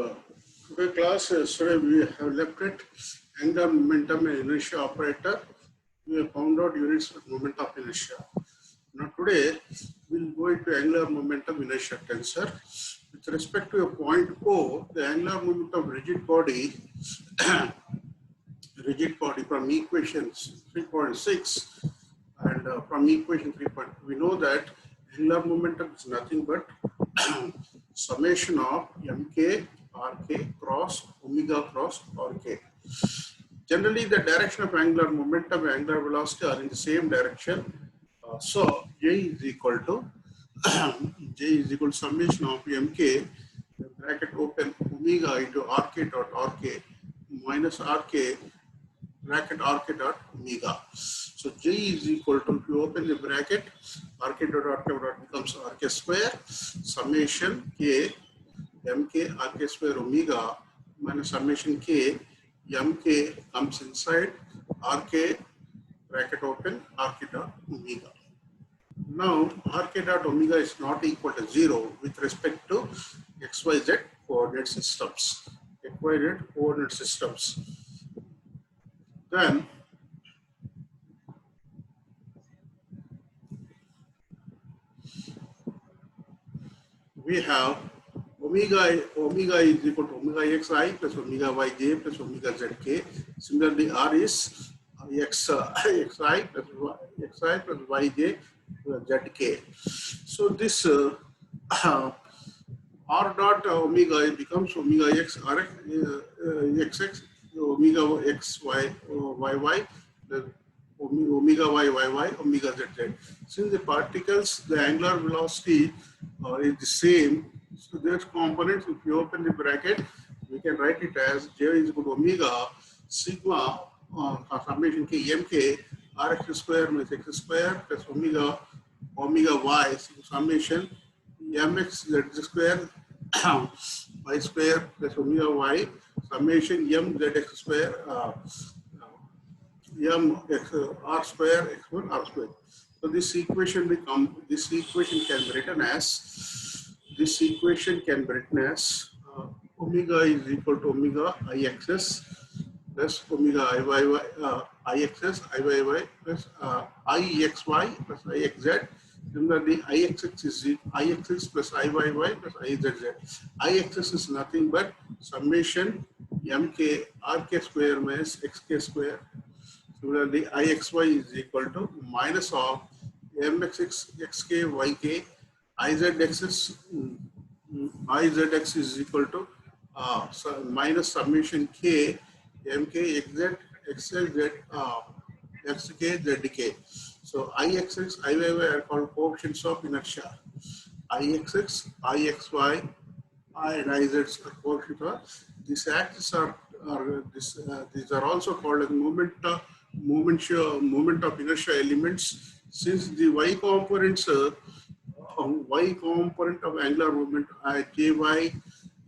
Today class, yesterday we have left it angular momentum and inertia operator. We have found out units of moment of inertia. Now today we'll go into angular momentum inertia tensor. With respect to a point O, the angular moment of rigid body from equations 3.6 and from equation 3. We know that angular momentum is nothing but summation of mk rk cross omega cross rk. Generally, the direction of angular momentum and angular velocity are in the same direction. So J is equal to summation of mk bracket open omega into rk dot rk minus rk bracket rk dot omega. So J is equal to, if you open the bracket, rk dot rk dot becomes rk square summation k mk rk square omega minus summation k mk comes inside rk bracket open rk dot omega. Now rk dot omega is not equal to 0 with respect to xyz coordinate systems. Xyz coordinate systems. Then we have omega is equal to omega xi plus omega yj plus omega zk. Similarly, R is xi plus yj plus zk. So this R dot omega becomes omega x r xx omega x y yy plus omega y yy omega z. Since the particles, the angular velocity is the same, so there's components. If you open the bracket, we can write it as J is equal to omega sigma summation k mk rx square minus x square plus omega y summation mx z square y square plus omega y summation m zx square m x r square x1 r square. So this equation can be written as omega is equal to omega ixs plus omega ixs iyy plus ixy plus ixz. Similarly, ixx is ixx plus iyy plus izz. Ixx is nothing but summation mk rk square minus xk square. Similarly, ixy is equal to minus of mxx xk yk. Izx is equal to minus summation k mk xz xlz xk zdk. So ixx iyy are called coefficients of inertia. Ixx ixy and iz are coefficients of these axes these are also called as moment of inertia elements. Since the y components y component of angular moment jy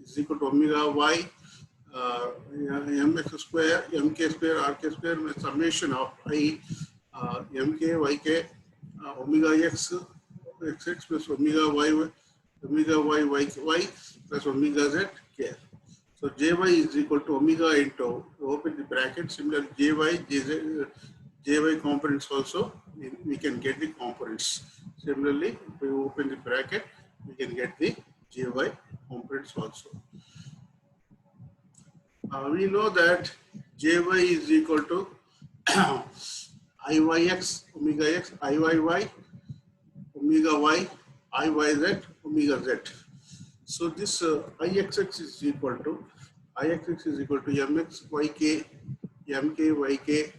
is equal to omega y mx square mk square rk square with summation of I mk yk omega x xx plus omega y yky plus omega z k. So jy is equal to omega into, open the bracket, similarly jy components also, we can get the components. Similarly, if we open the bracket, we can get the jy components also. We know that jy is equal to iyx, omega x, iyy, omega y, iyz, omega z. So this ixx is equal to mx yk mk yk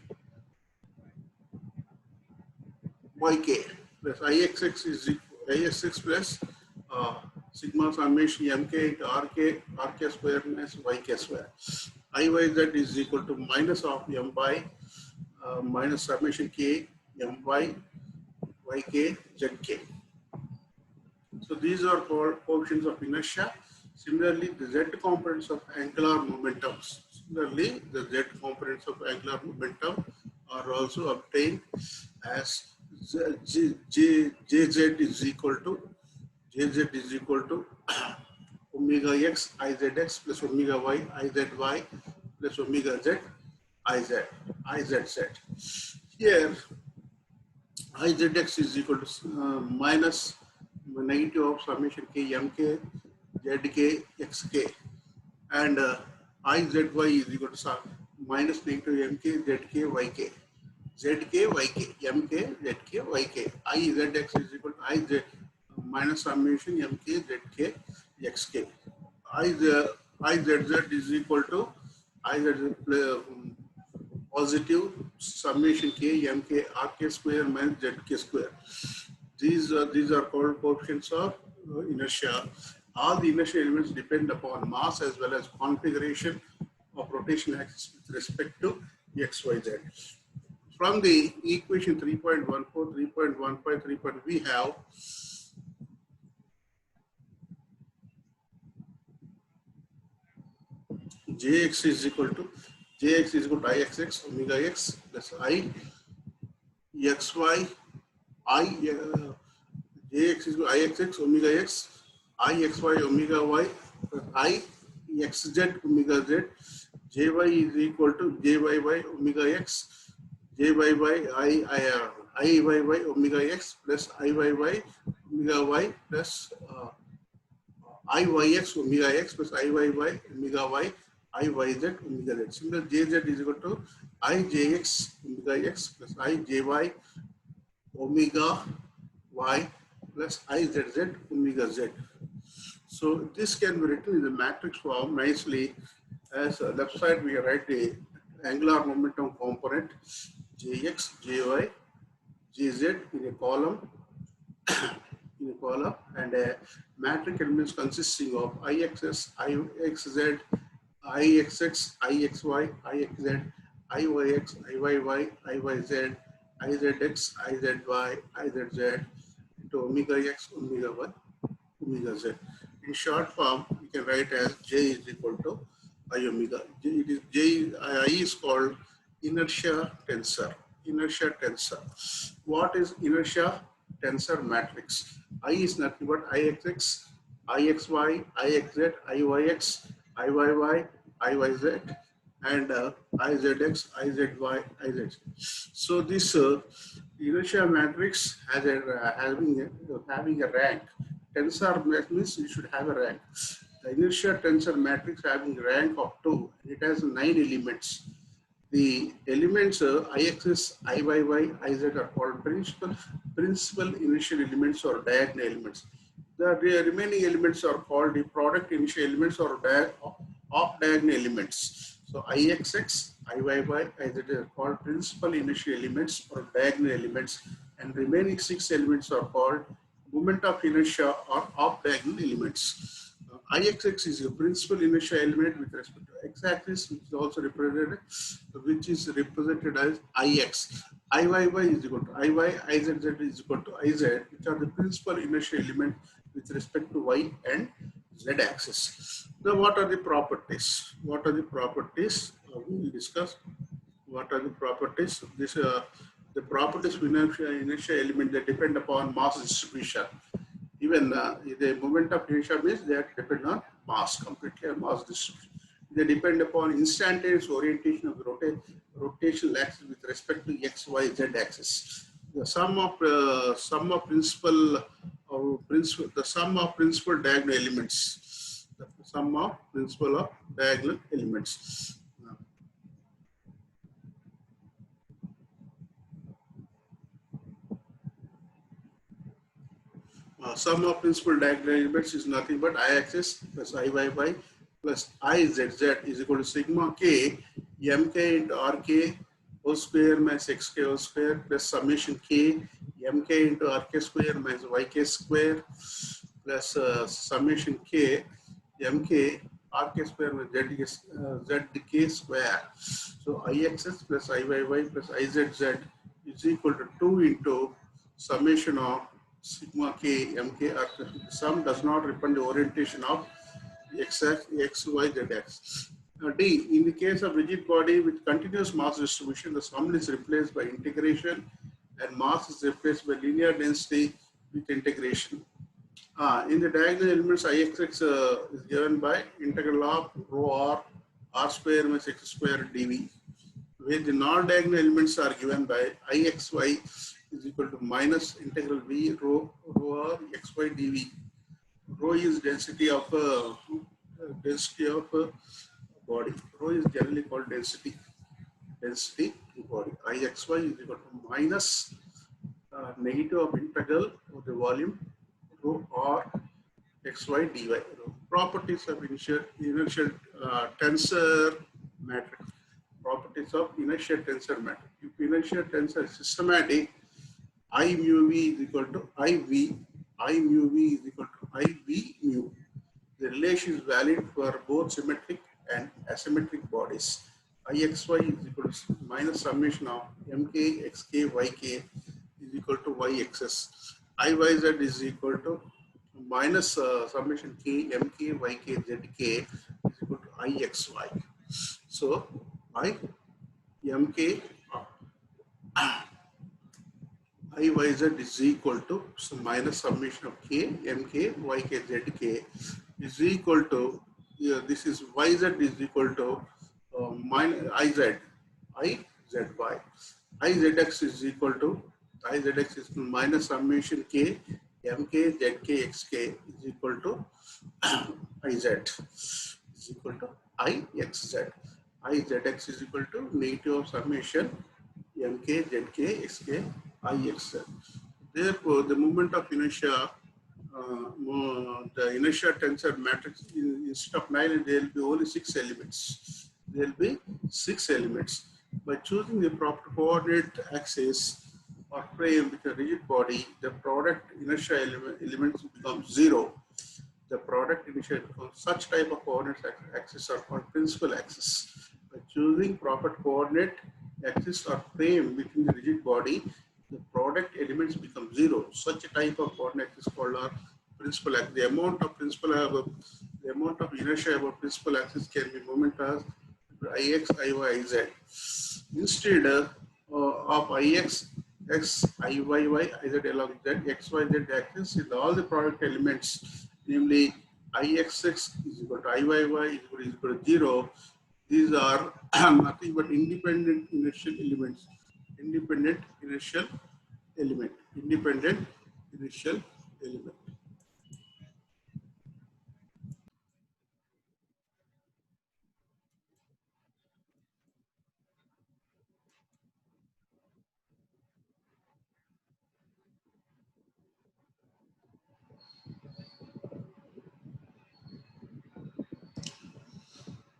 yk plus ixx is ixx plus sigma summation mk into rk square minus yk square. Iyz is equal to minus of my minus summation k my yk zk. So these are called coefficients of inertia. Similarly, the z components of angular momentum. Similarly, the z components of angular momentum are also obtained as jz is equal to omega x izx plus omega y izy plus omega z izz. Here izx is equal to minus negative of summation k mk zk xk, and izy is equal to minus negative mk zk yk. Zk, Yk, Mk, Zk, Yk. Izx is equal to Iz minus summation Mk, Zk, Xk. Izz is equal to Izz positive summation K, Mk, Rk square minus Zk square. These are called coefficients of inertia. All the inertia elements depend upon mass as well as configuration of rotation axis with respect to X, Y, Z. From the equation 3.14, 3.15, we have Jx is equal to Ixx omega x plus I xy Jx is equal to Ixx omega x Ixy omega y plus I xz omega z. Jy is equal to Jyy omega x Jyy Iyy omega x plus Iyy omega y plus Iyx omega x plus Iyy omega y Iyz omega z. Similarly, Jz is equal to Ijx omega x plus Ijy omega y plus Izz omega z. So this can be written in the matrix form nicely. As left side we write the angular momentum component Jx, Jy, Gz in a column and a matrix elements consisting of Ixs, Ixz, Ixx, Ixy, Ixz, Iyx, Iyy, Iyz, Izx, Izy, Izz into omega x, omega y, omega z. In short form, we can write as J is equal to I omega. I is called inertia tensor. Inertia tensor. What is inertia tensor matrix? I is nothing but Ixx, Ixy, Ixz, Iyx, Iyy, Iyz, and Izx, Izy, Izz. So this inertia matrix having a rank. Tensor means you should have a rank. The inertia tensor matrix having rank of 2. It has 9 elements. The elements Ixs, Iyy, Iz are called principal initial elements or diagonal elements. The remaining elements are called the product initial elements or off diagonal elements. So Ixx, Iyy, Iz are called principal initial elements or diagonal elements, and remaining 6 elements are called moment of inertia or off diagonal elements. Ixx is a principal inertia element with respect to x-axis, which is also represented, as Ix. Iyy is equal to Iy, Izz is equal to Iz, which are the principal inertia element with respect to y and z-axis. Now, what are the properties? We will discuss. What are the properties? The properties of inertia element that depend upon mass distribution. Even the moment of inertia means that depend on mass, completely on mass distribution. They depend upon instantaneous orientation of the rotational axis with respect to x, y, z axis. The sum of principal diagonal elements. The sum of principal of diagonal elements. Sum of principal diagonal elements is nothing but Ixx plus Iyy plus Izz is equal to sigma k mk into rk whole square minus xk whole square plus summation k mk into rk square minus yk square plus summation k mk rk square minus zk square. So Ixx plus Iyy plus Izz is equal to 2 into summation of sigma k mk. Sum does not depend on the orientation of x, y, z axis. D, in the case of rigid body with continuous mass distribution, the sum is replaced by integration and mass is replaced by linear density with integration. In the diagonal elements, Ixx is given by integral of rho r square minus x square dv, where the non-diagonal elements are given by Ixy is equal to minus integral v rho r xy dv. Rho is density of body. Rho is generally called density body. Ixy is equal to minus negative of integral of the volume rho r xy dy. Properties of inertial tensor matrix. Properties of inertial tensor matrix. If inertial tensor is systematic, I mu v is equal to IV. I mu v is equal to IV mu. The relation is valid for both symmetric and asymmetric bodies. Ixy is equal to minus summation of mk xk yk is equal to yxs. Iyz is equal to minus summation k mk yk zk is equal to ixy. So I mk Iyz is equal to minus summation of k mk yk zk is equal to this is yz is equal to minus izzy. Izx is equal to minus summation k mk zk xk is equal to iz is equal to ixz. Izx is equal to negative of summation mk zk xk ix. Therefore, the moment of inertia, the inertia tensor matrix, instead of 9, there will be only 6 elements. There will be 6 elements. By choosing the proper coordinate axis or frame with a rigid body, the product inertia elements become 0. The product inertia becomes such type of coordinate axis are called principal axis. By choosing proper coordinate axis or frame within the rigid body, the product elements become 0. Such a type of coordinate is called our principal axis. The amount of inertia about principal axis can be moment as Ix, Iy, Iz. Instead of Ix, X, Iyy, Iz along Z, X, Y, Z axis in all the product elements, namely Ixx is equal to Iyy is equal to 0. These are nothing but independent inertial elements. Independent inertial element.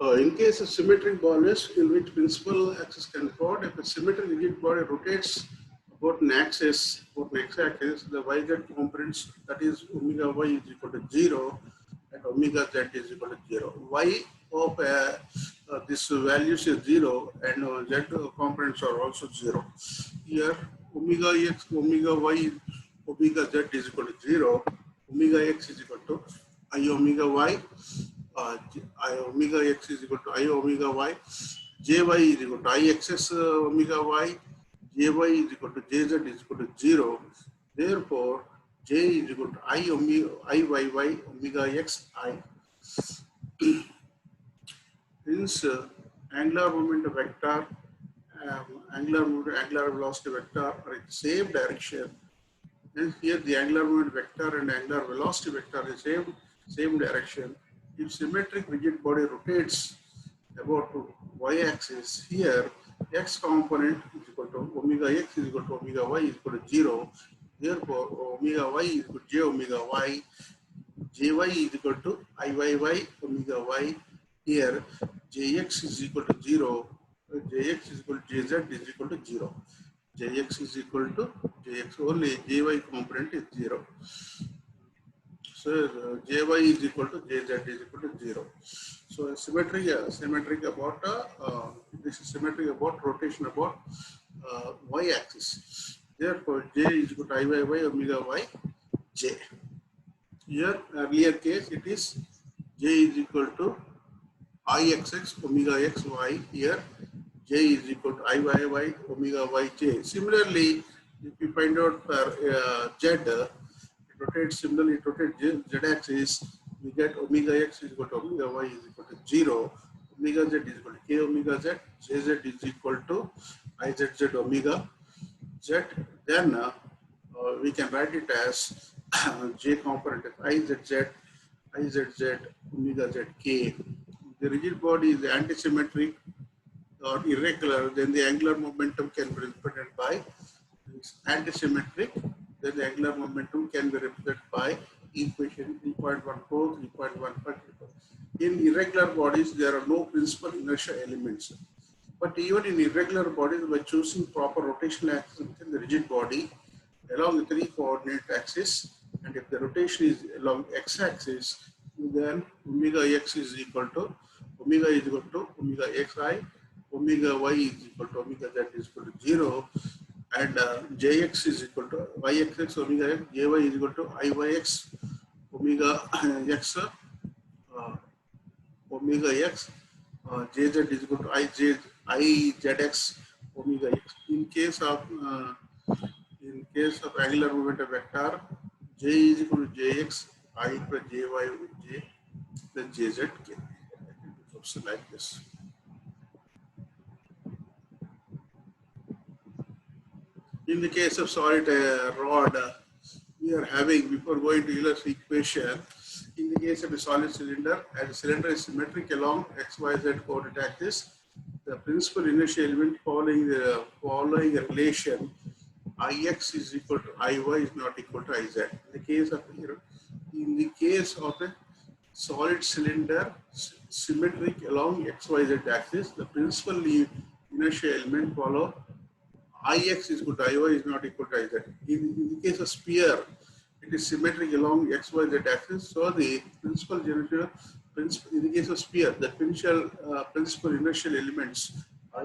In case of symmetric bodies in which principal axis can plot, if a symmetric rigid body rotates about an axis, x-axis, the yz components, that is omega y is equal to 0 and omega z is equal to 0. Y of this values is 0 and z components are also 0. Here omega x, omega y, omega z is equal to 0. Omega x is equal to I omega y. I omega x is equal to I omega y, jy is equal to ixs omega y, jy is equal to jz is equal to 0. Therefore, j is equal to I iyy omega x I. Since angular moment vector, angular velocity vector are in the same direction, and here the angular moment vector and angular velocity vector is same direction. If symmetric rigid body rotates about y-axis, here x component is equal to omega x is equal to omega y is equal to 0. Therefore, omega y is equal to j omega y. Jy is equal to iyy omega y. Here, jx is equal to 0. Jx is equal to jz is equal to 0. Jx is equal to jx. Only jy component is 0. So jy is equal to jz is equal to 0. So symmetric about this is symmetric about rotation about y-axis. Therefore, j is equal to iyy omega y j. Here earlier case it is j is equal to ixx omega x y. Here j is equal to iyy omega y j. Similarly, if you find out for z, rotates similarly, it rotates z-axis, we get omega x is equal to omega y is equal to 0, omega z is equal to k omega z, jz is equal to izz omega z. Then we can write it as j component is izz omega z k. The rigid body is antisymmetric or irregular, then the angular momentum can be represented by antisymmetric, then the angular momentum can be represented by equation 3.14, 3.15. In irregular bodies, there are no principal inertia elements. But even in irregular bodies, by choosing proper rotational axis within the rigid body along the 3 coordinate axis, and if the rotation is along x-axis, then omega x is equal to omega xi, omega y is equal to omega z is equal to 0, and jx is equal to yxx omega x, jy is equal to iyx omega x, omega x, jz is equal to izx omega x. In case of angular momentum vector, j is equal to jx, I plus jy j then jz k. It becomes like this. In the case of solid rod, we are having, before going to Euler's equation, in the case of a solid cylinder, as the cylinder is symmetric along x, y, z coordinate axis, the principal inertial element following a relation Ix is equal to Iy is not equal to Iz. In the case of a solid cylinder symmetric along x, y, z axis, the principal inertial element follow Ix is equal to Iy is not equal to Iz. In the case of sphere, it is symmetric along x, y, z axis. So the principal inertial, in the case of sphere, the principal inertial elements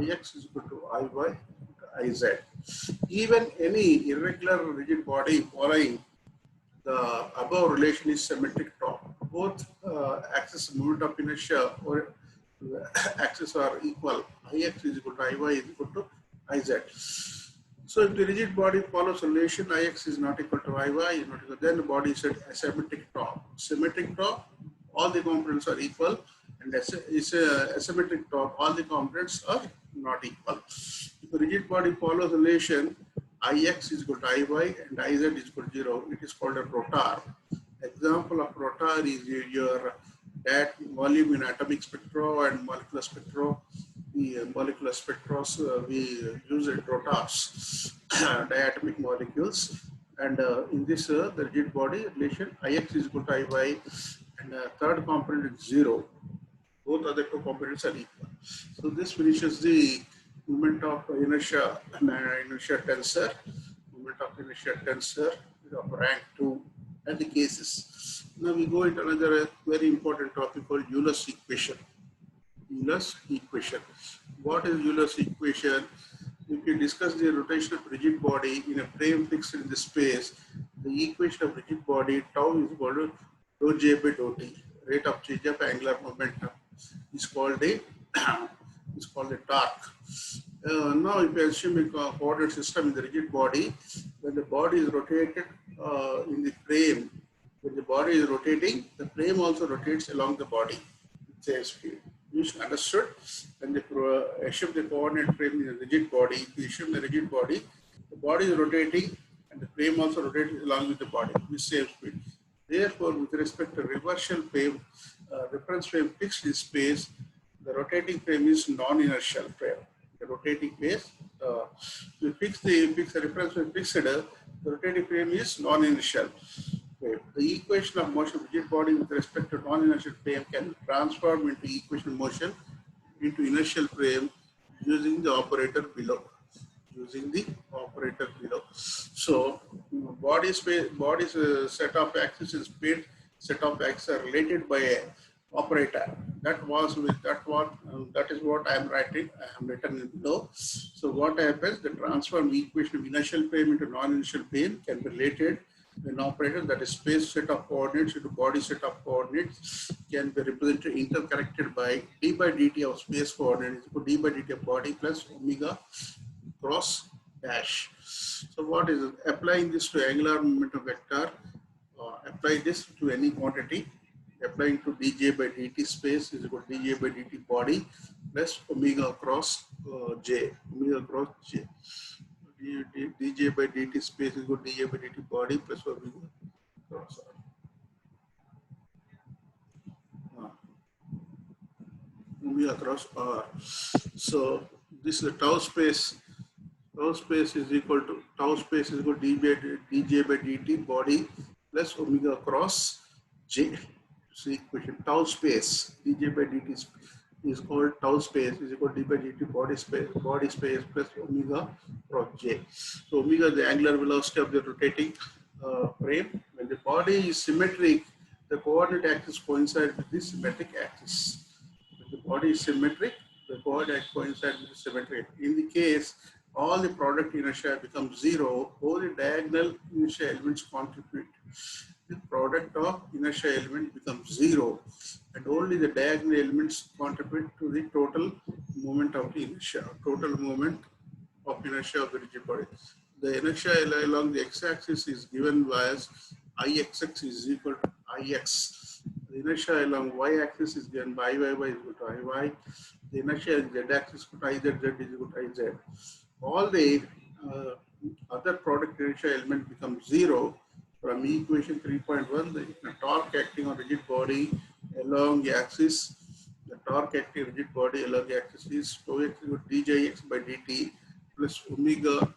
Ix is equal to Iy to Iz. Even any irregular rigid body following the above relation is symmetric top. Both axis moment of inertia or axis are equal. Ix is equal to Iy is equal to Iz. So if the rigid body follows relation Ix is not equal to Iy, is not equal, then the body is at asymmetric top. Symmetric top, all the components are equal, and is a asymmetric top, all the components are not equal. If the rigid body follows relation Ix is equal to Iy and Iz is equal to 0, it is called a rotor. Example of rotor is your that volume in atomic spectro and molecular spectro. The molecular spectra, we use it rotors, diatomic molecules, and in this the rigid body relation Ix is equal to Iy, and third component is 0. Both other two components are equal. So this finishes the moment of inertia and inertia tensor, of rank 2 and the cases. Now we go into another very important topic called Euler's equation. Euler's equation. What is Euler's equation? If you discuss the rotation of rigid body in a frame fixed in the space, the equation of rigid body tau is equal to dou j by dou t, rate of change of angular momentum, is called a torque. Now, if you assume a coordinate system in the rigid body, when the body is rotated in the frame, when the body is rotating, the frame also rotates along the body with same speed. You should understood. When they assume the coordinate frame is a rigid body, if you assume the rigid body, the body is rotating and the frame also rotates along with the body with same speed. Therefore, with respect to reversal frame, reference frame fixed in space, the rotating frame is non-inertial frame. The rotating phase, we fix the reference frame fixed, the rotating frame is non-inertial frame. The equation of motion of rigid body with respect to non-inertial frame can transform into equation of motion into inertial frame using the operator below. So, body's set of axis and speed set of axes are related by a operator. That is what I am writing. I have written below. So what happens? The transform equation of inertial frame into non-inertial frame can be related. An operator, that is space set of coordinates into body set of coordinates, can be represented interconnected by d by dt of space coordinate is equal to d by dt of body plus omega cross dash. So what is it? Applying this to angular momentum vector, apply this to any quantity. Applying to dj by dt space is equal to dj by dt body plus omega cross j, omega cross j. dj by dt space is equal to dj by dt body plus omega cross r. Omega cross r. So this is the tau space. Tau space is equal to dj by dt body plus omega cross j. So equation tau space dj by dt is called tau space is equal to d by dt body space plus omega cross j. So omega is the angular velocity of the rotating frame. When the body is symmetric, the coordinate axis coincides with the symmetric axis. When the body is symmetric, the coordinate coincides with the symmetric. In the case all the product inertia becomes zero, all the diagonal inertia elements contribute. The product of inertia element becomes zero, and only the diagonal elements contribute to the total moment of the inertia, total moment of inertia of the rigid body. The inertia along the x-axis is given by as Ixx is equal to Ix. The inertia along y-axis is given by Iyy is equal to Iy. The inertia in z-axis is equal to Izz is equal to Iz. All the other product inertia element becomes zero. From equation 3.1, the torque acting on rigid body along the axis, the torque acting rigid body along the axis is tau x equal to djx by dt plus omega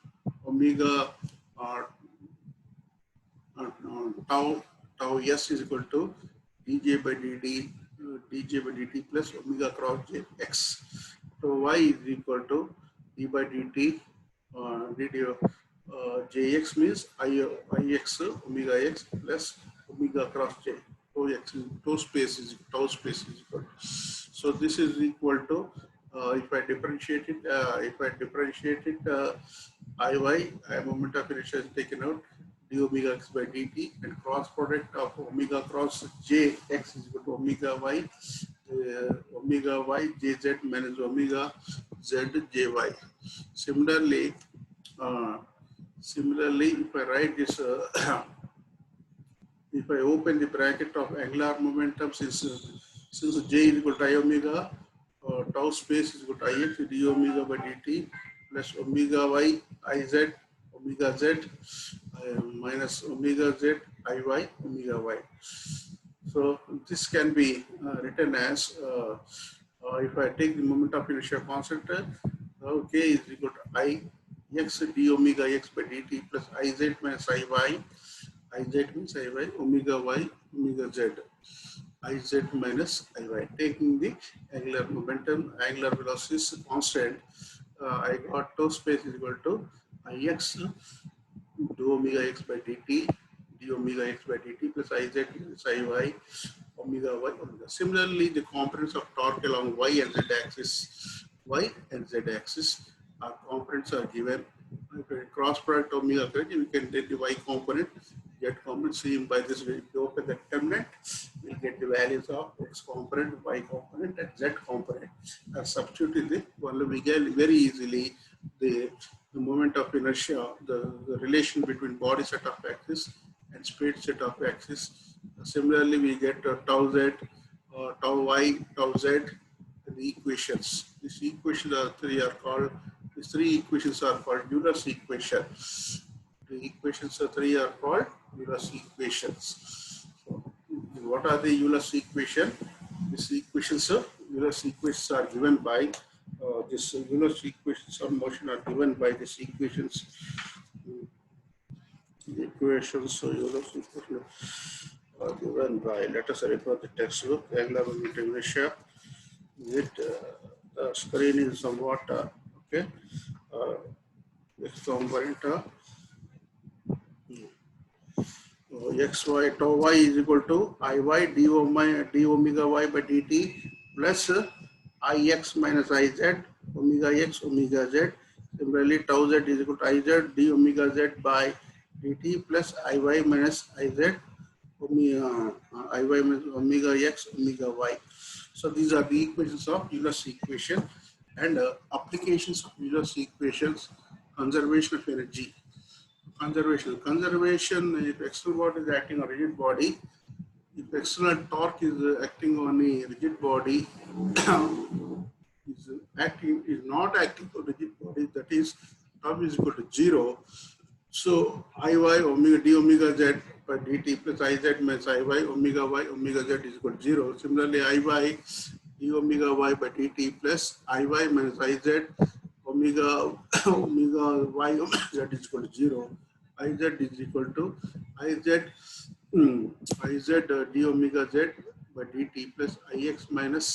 tau s is equal to dj by dt plus omega cross j x. So y is equal to d by dt jx means ix omega x plus omega cross j. Tau space is equal to. So this is equal to if I differentiate it Iy, moment of inertia is taken out, d omega x by dt, and cross product of omega cross j x is equal to omega y jz minus omega z jy. Similarly, if I write this, if I open the bracket of angular momentum, since j is equal to I omega, tau space is equal to Ix d omega by dt plus omega y Iz omega z minus omega z Iy omega y. So this can be written as if I take the moment of inertia constant, k is equal to Ix d omega x by dt plus Iz minus Iy. Iz means Iy omega y omega z. Iz minus Iy. Taking the angular momentum, angular velocity is constant. I got tau space is equal to Ix d omega x by dt, d omega x by dt plus Iz minus Iy omega y omega. Similarly, the components of torque along y and z axis, our components are given. If a cross product omega correct, we can take the y component, z component seen by this way. If you open the determinant, we'll get the values of x component, y component, and z component. And substitute the one, we get very easily the moment of inertia, the relation between body set of axis and speed set of axis. Similarly, we get tau z, tau y, tau z, and the equations. These equations these three equations are called Euler's equation. The equations three are called Euler's equations. So, what are the Euler's equation? These equations, Euler's equations are given by this Euler's equations of motion are given by these equations. The equations, so Euler's equations are given by, let us refer the textbook, angular momentum inertia. The screen is somewhat okay. X component xy tau y is equal to Iy d omega y by dt plus Ix minus Iz omega x omega z. Similarly, tau z is equal to Iz d omega z by dt plus Iy minus Iz Iy minus omega x omega y. So these are the equations of Euler's equation, and applications of Euler's equations: conservation of energy. Conservation. Conservation, if external body is acting on rigid body, if external torque is acting on a rigid body, is not acting on rigid body, that is tau is equal to 0. So Iy omega d omega z by dt plus Iz minus Iy omega y omega z is equal to 0. Similarly, Iy d omega y by dt plus Iy minus Iz omega omega y omega z is equal to 0. Iz is equal to Iz Iz d omega z by dt plus Ix minus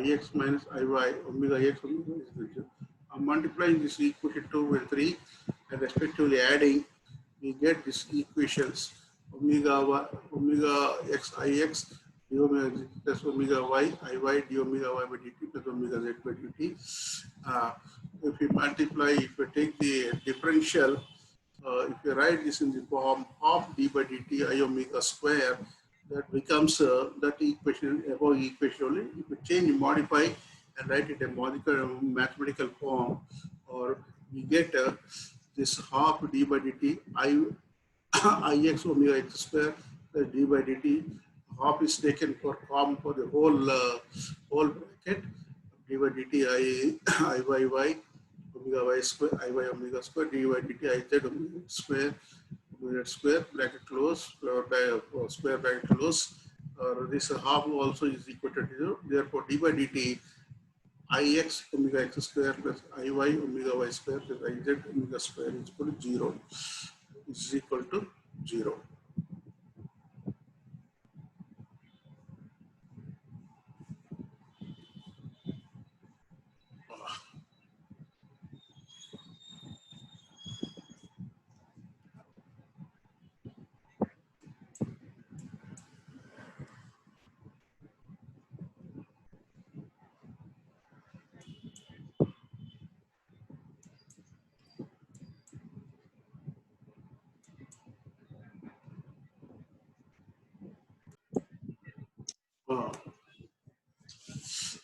Ix minus Iy omega x omega is equal to. I'm multiplying this equation 2 and 3 and respectively adding, we get these equations omega y, omega x Ix d omega z plus omega y Iy d omega y by dt plus omega z by dt. If we multiply, if we take the differential, if you write this in the form of d by dt I omega square, that becomes that equation, above equation only. If you change, modify, and write it in mathematical form, or we get this half d by dt Ix omega x square plus d by dt. Half is taken for form for the whole bracket. D by dt Iyy omega y square Iy omega square d by dt Iz omega square bracket close, square bracket close. This half also is equal to 0. Therefore, d by dt Ix omega x square plus Iy omega y square plus Iz omega square is equal to 0. Is equal to 0.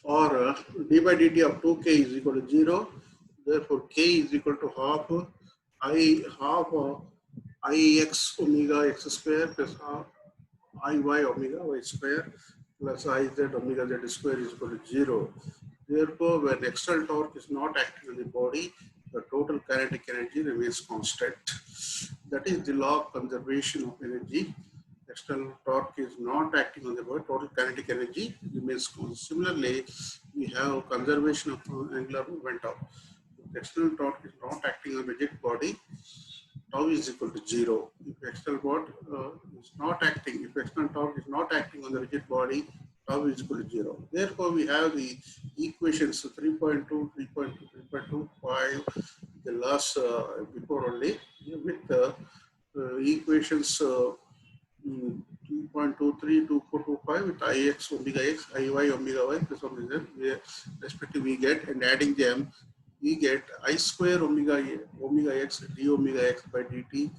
Or d by dt of 2k is equal to 0. Therefore, k is equal to half Ix omega x square plus half Iy omega y square plus Iz omega z square is equal to 0. Therefore, when external torque is not acting on the body, the total kinetic energy remains constant. That is the law of conservation of energy. External torque is not acting on the body, total kinetic energy remains constant. Similarly, we have conservation of angular momentum. If external torque is not acting on rigid body, tau is equal to 0. If external body is not acting, if external torque is not acting on the rigid body, tau is equal to 0. Therefore, we have the equations 3.2, 3.2, 3.25, the last before only, with equations 2.23, 2.425 with Ix omega x, Iy omega y plus omega z, respectively we get, and adding them, we get I square omega x d omega x by dt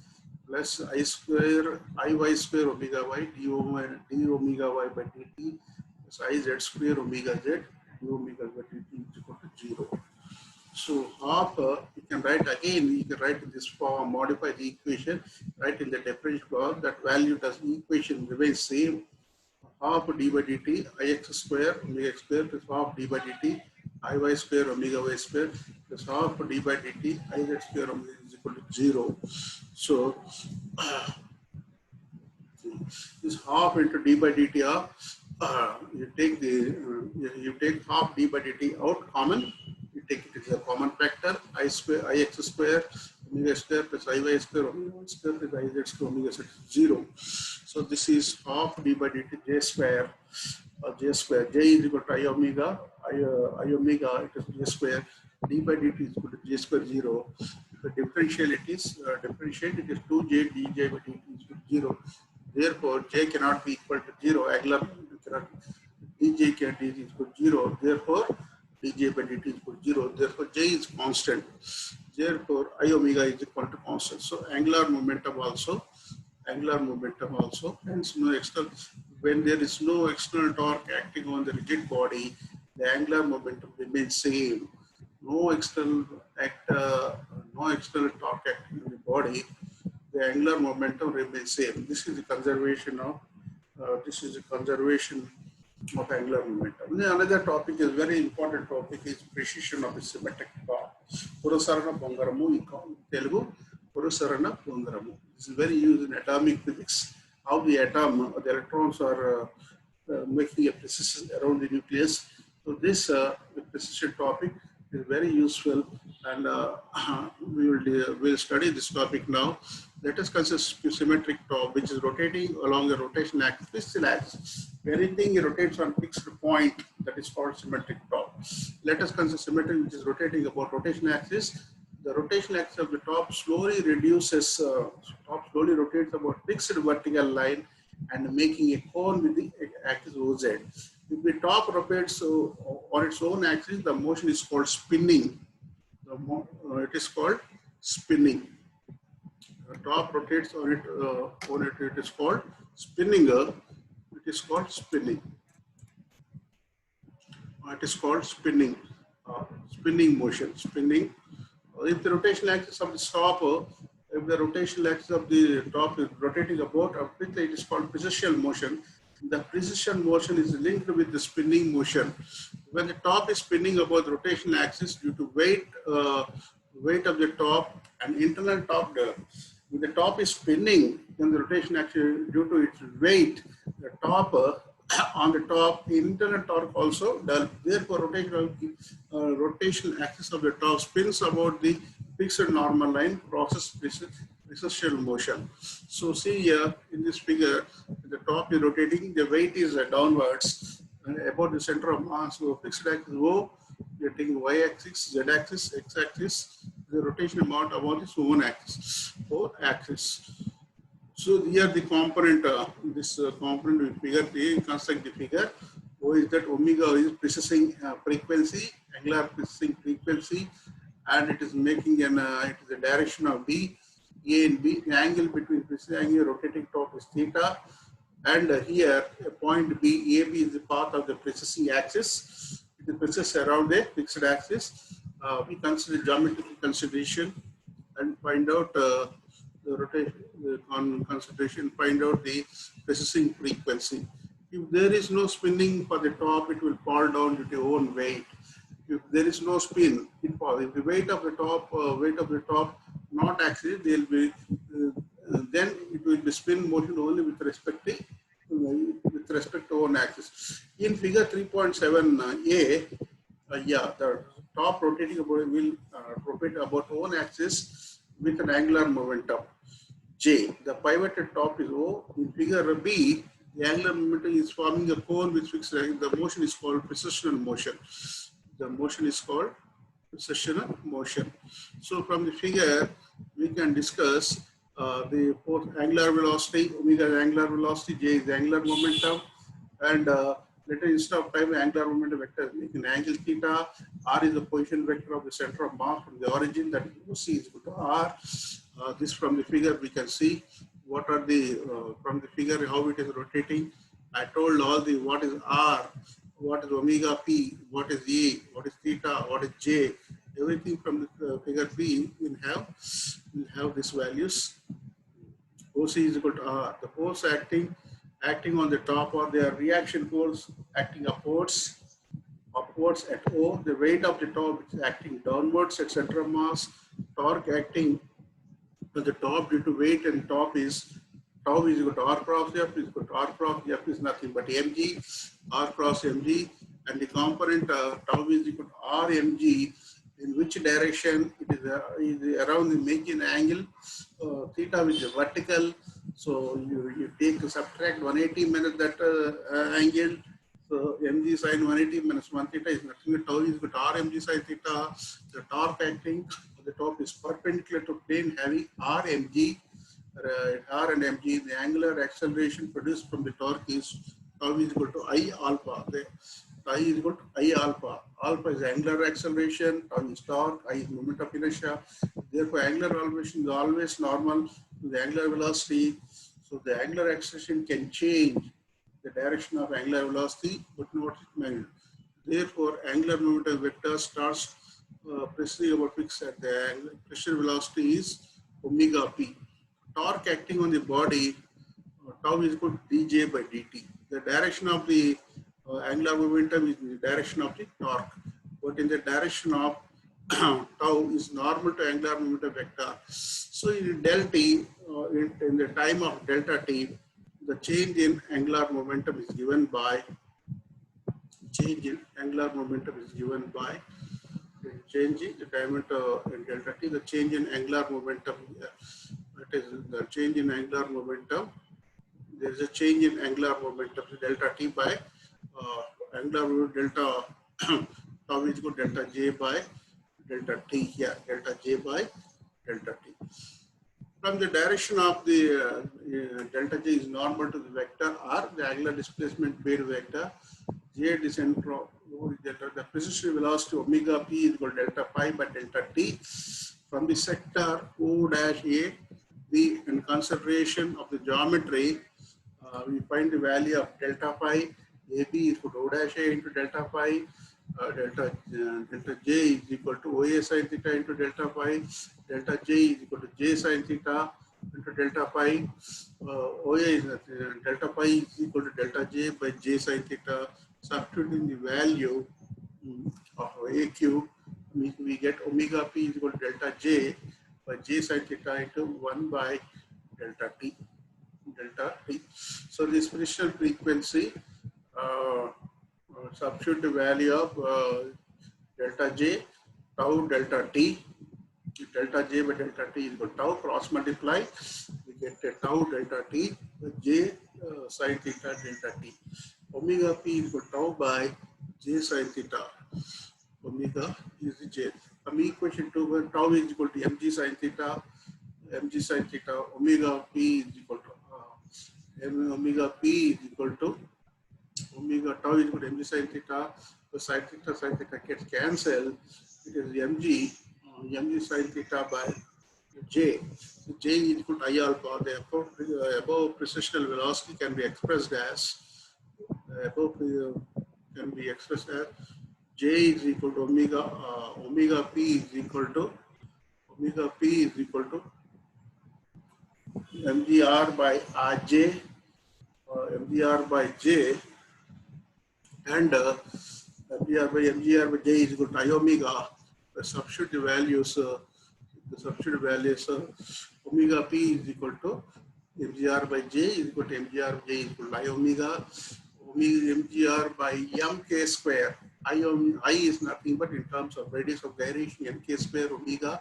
plus I square Iy square omega y d omega y by dt plus Iz square omega z d omega by dt is equal to 0. So half, you can write again, you can write in this form, modify the equation, write in the differential form, that value does equation remains same. Half d by dt Ix square omega x square plus half d by dt Iy square omega y square plus half d by dt Iz square omega is equal to 0. So this half into d by dt of you take the you take half d by dt out common, you take it as a common factor, I square Ix square omega square plus Iy square omega y square plus Iz square omega is 0. So this is half d by dt j square j square. J is equal to I omega, I omega, it is j square. D by dt is equal to j square 0. The differential it is 2j dj by dt is equal to 0. Therefore, j cannot be equal to 0. Angular cannot dj can is equal to 0. Therefore, dj by dt is equal to 0. Therefore, j is constant. Therefore, I omega is equal to constant. So angular momentum also, hence no external, when there is no external torque acting on the rigid body, the angular momentum remains same. No external torque acting on the body, the angular momentum remains same. This is the conservation of angular momentum. Then another topic is very important topic is precision of the symmetric torque. Purusarana Bongaramu in Telugu. Purusarana Bongaramu. This is very used in atomic physics. How the the electrons are making a precision around the nucleus. So this precision topic is very useful, and we'll study this topic now. Let us consider symmetric top, which is rotating along the rotation axis, fixed axis. Anything rotates on fixed point, that is called symmetric top. Let us consider symmetry, which is rotating about rotation axis. The rotation axis of the top slowly reduces, slowly rotates about fixed vertical line and making a cone with the axis OZ. If the top rotates on its own axis, the motion is called spinning. It is called spinning. The top rotates on it, it is called spinning. It is called spinning. It is called spinning. Spinning motion. Spinning. If the rotational axis of the top, if the rotational axis of the top is rotating about a bit, it is called precessional motion. The precession motion is linked with the spinning motion. When the top is spinning about the rotational axis due to weight of the top and internal torque. When the top is spinning, then the rotation axis due to its weight, the top on the top, the internal torque also does. Therefore, rotational axis of the top spins about the fixed normal line, process precessional motion. So see here in this figure, the top is rotating, the weight is downwards about the center of mass. So fixed axis O, we are taking y-axis, z-axis, x-axis, the rotation amount about its own axis, O-axis. So here the component, component we figure, construct the figure. O is that omega is precessing frequency, angular precessing frequency, and it is making it is the direction of B, A and B. The angle between precessing angle rotating top is theta, and here a point B, AB is the path of the precessing axis. It is precessed around a fixed axis. We consider geometrical consideration and find out the rotation concentration, find out the precessing frequency. If there is no spinning for the top, it will fall down due to own weight. If there is no spin, it falls. If the weight of the top not axis, they'll be then it will be spin motion only with respect to own axis. In figure 3.7a, the top rotating about will rotate about own axis with an angular momentum J. The pivoted top is O. In figure B, the angular momentum is forming a cone with fixed. The motion is called precessional motion. The motion is called precessional motion. So from the figure, we can discuss the angular velocity. Omega is angular velocity, J is the angular momentum, and later instead of time angular momentum vector making angle theta. R is the position vector of the center of mass from the origin, that OC is equal to R. This from the figure we can see what are the from the figure how it is rotating. I told all the what is R, what is omega P, what is E, what is theta, what is J. Everything from the figure B will have these values. OC is equal to R. The force acting on the top, or their reaction force acting upwards at O. The weight of the top is acting downwards at center of mass. Torque acting at the top due to weight and top is tau is equal to R cross F is equal to R cross F is nothing but mg, R cross mg, and the component tau is equal to R mg. In which direction it is around the making angle theta which is vertical. So you take subtract 180 minus that angle. So mg sin 180 minus 1 theta is nothing but tau is equal to R mg sin theta. The torque acting at the top is perpendicular to plane having R mg. R and mg. The angular acceleration produced from the torque is tau is equal to I alpha. I is equal to I alpha. Alpha is angular acceleration, tau is torque, I is moment of inertia. Therefore, angular acceleration is always normal to the angular velocity. So the angular acceleration can change the direction of angular velocity, but not its magnitude. Therefore, angular momentum vector starts preceding about fixed at the angular pressure velocity is omega p. Torque acting on the body, tau is equal to dj by dt. The direction of the angular momentum is in the direction of the torque, but in the direction of tau is normal to angular momentum vector. So in del t, in the time of delta t, the change in angular momentum is given by change in the diameter in delta t, the change in angular momentum. That is the change in angular momentum. There is a change in angular momentum delta t by angular delta tau is equal to delta j by delta t here, delta j by delta t. From the direction of the delta j is normal to the vector or the angular displacement paid vector. J descent from delta, the precision velocity omega p is equal to delta pi by delta t. From the sector O dash A, B, and consideration of the geometry, we find the value of delta pi. AB is equal to O dash A into delta pi. Delta j is equal to OA sin theta into delta pi. Delta j is equal to J sin theta into delta pi. OA is delta pi is equal to delta j by J sin theta. Substituting the value of AQ, we get omega p is equal to delta j by J sin theta into 1 by delta t. So this frictional frequency, substitute the value of delta j, tau delta t, delta j by delta t is equal to tau, cross multiply, we get a tau delta t by j sin theta delta t. Omega p is equal to tau by j sin theta. Omega is the j. From equation 2, when tau is equal to mg sin theta, omega p is equal to omega p is equal to omega tau is equal to mg sin theta. So sin theta gets cancelled. It is mg sin theta by j. So j is equal to I alpha. The above precessional velocity can be expressed as j is equal to omega p is equal to mgr by rj, mgr by j, and mgr by j is equal to I omega. The substitute values omega p is equal to mgr by j is equal to mgr by j is equal to I omega mgr by mk square. I is nothing but in terms of radius of gyration mk square omega.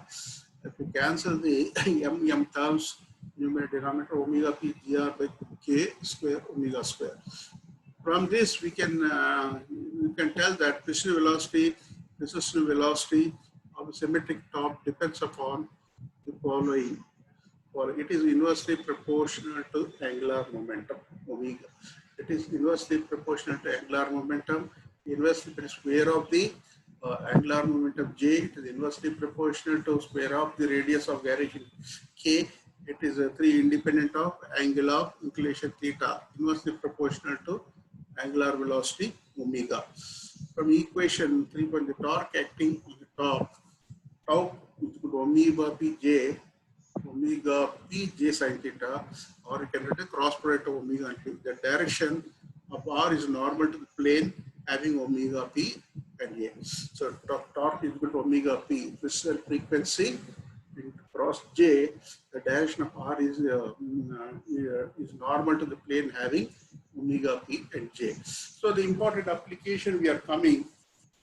If we cancel the m terms, numerator denominator, omega p gr by k square omega square. From this we can tell that precision velocity of a symmetric top depends upon the following. It is inversely proportional to angular momentum omega. It is inversely proportional to angular momentum. Inversely to square of the angular momentum j. It is inversely proportional to square of the radius of gyration k. It is 3 independent of angle of inclination theta. Inversely proportional to angular velocity omega. From equation 3, the torque acting on the top, tau is equal to omega p j sin theta, or you can write a cross product of omega and p. The direction of r is normal to the plane having omega p and a. So torque is equal to omega p. This is frequency cross j. The direction of r is normal to the plane having omega p and j. So the important application we are coming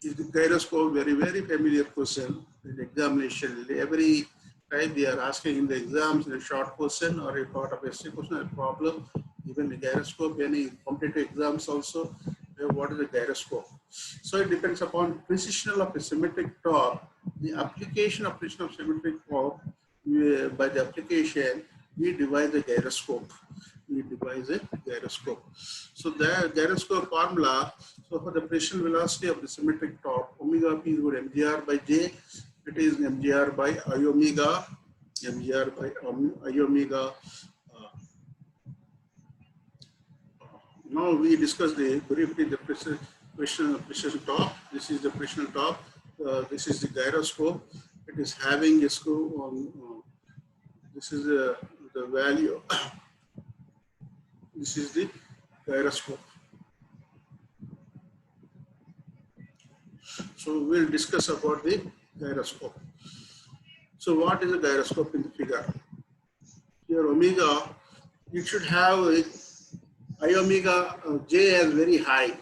is the gyroscope. Very, very familiar question in the examination. Every time they are asking in the exams in a short question or a part of essay question or problem. Even the gyroscope, any competitive exams also, what is the gyroscope? So it depends upon precision of a symmetric top. The application of precision of symmetric top, by the application, we devise a gyroscope. So the gyroscope formula, so for the precision velocity of the symmetric top, omega p is equal to mgr by j. It is mgr by I omega, now we discuss briefly the precision top. This is the precision top. This is the gyroscope. It is having a screw on. This is the value. This is the gyroscope. So we'll discuss about the gyroscope. So what is a gyroscope in the figure? Here omega, it should have I omega J as very high.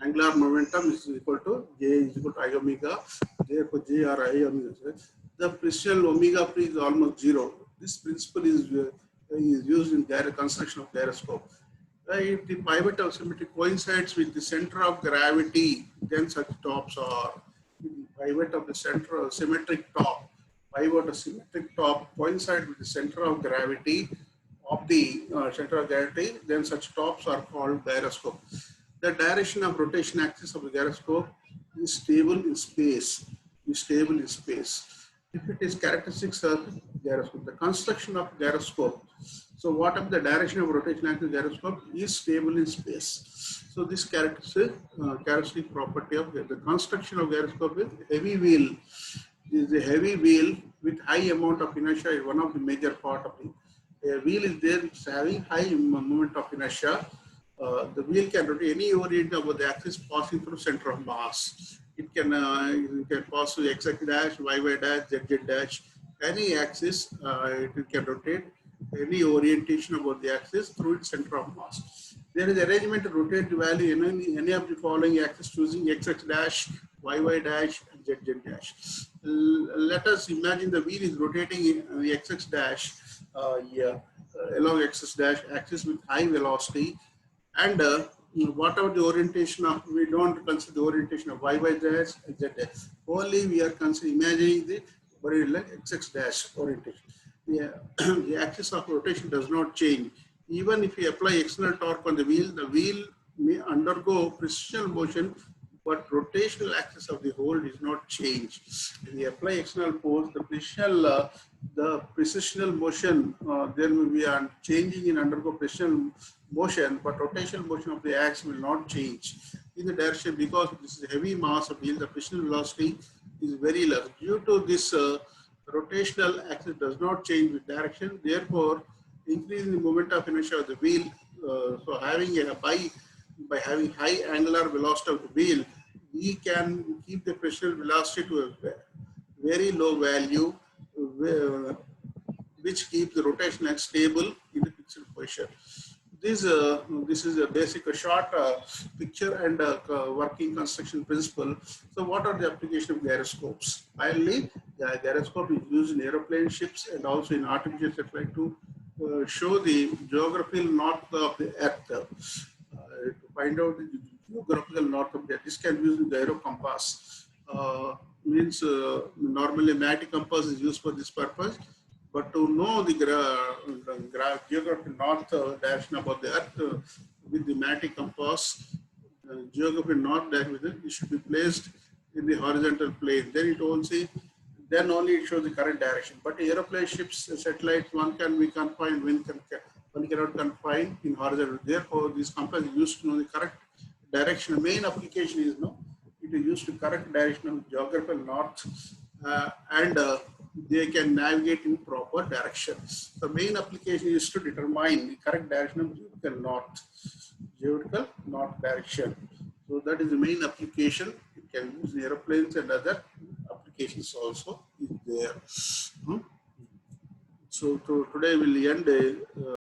Angular momentum is equal to J is equal to I omega. Therefore, J or I omega. The precision omega P is almost zero. This principle is used in construction of gyroscope. If the pivot of symmetry coincides with the center of gravity, then such tops are. If the pivot of the center of symmetric top, pivot of symmetric top coincide with the center of gravity then such tops are called gyroscope. The direction of rotation axis of the gyroscope is stable in space. If it is characteristics of gyroscope, the construction of gyroscope. So whatever the direction of rotation axis of gyroscope is stable in space. So this characteristic property of the construction of gyroscope is heavy wheel. This is a heavy wheel with high amount of inertia is one of the major part of it. A wheel is there, it's having high moment of inertia. The wheel can rotate any orient about the axis passing through center of mass. It can pass through x dash, y dash, z dash, any axis. It can rotate any orientation about the axis through its center of mass. There is arrangement to rotate the value in any of the following axis using x dash, y dash, and z dash. Let us imagine the wheel is rotating in the x dash along x dash axis with high velocity, and whatever the orientation of, we don't consider the orientation of y dash and z dash. Only we are imagining the x dash orientation. The axis of rotation does not change. Even if we apply external torque on the wheel may undergo precessional motion, but rotational axis of the whole does not change. If we apply external force, the precessional motion, there will be a changing in undergo precessional motion, but rotational motion of the axis will not change in the direction, because this is a heavy mass of wheel. The precessional velocity is very less. Due to this, rotational axis does not change with direction. Therefore, increasing the moment of inertia of the wheel. So having by having high angular velocity of the wheel, we can keep the precessional velocity to a very low value, which keeps the rotation axis stable in the fixed position. This is a basic short picture and working construction principle. So what are the application of gyroscopes? Finally, the gyroscope is used in aeroplane, ships, and also in artificial satellite to show the geographical north of the Earth. To find out the geographical north of the Earth, this can be used in gyro compass. Normally magnetic compass is used for this purpose. But to know the geographical north direction about the Earth with the magnetic compass, geographical north direction, it should be placed in the horizontal plane. Then only it shows the correct direction. But aeroplane, ships, satellites, one can be confined, one cannot confine in horizontal. Therefore, this compass is used to know the correct direction. The main application is it is used to correct direction of geographical north, and they can navigate in proper directions. The main application is to determine the correct direction of geographical north direction. So that is the main application. It can use in aeroplanes, and other applications also is there. So today we'll end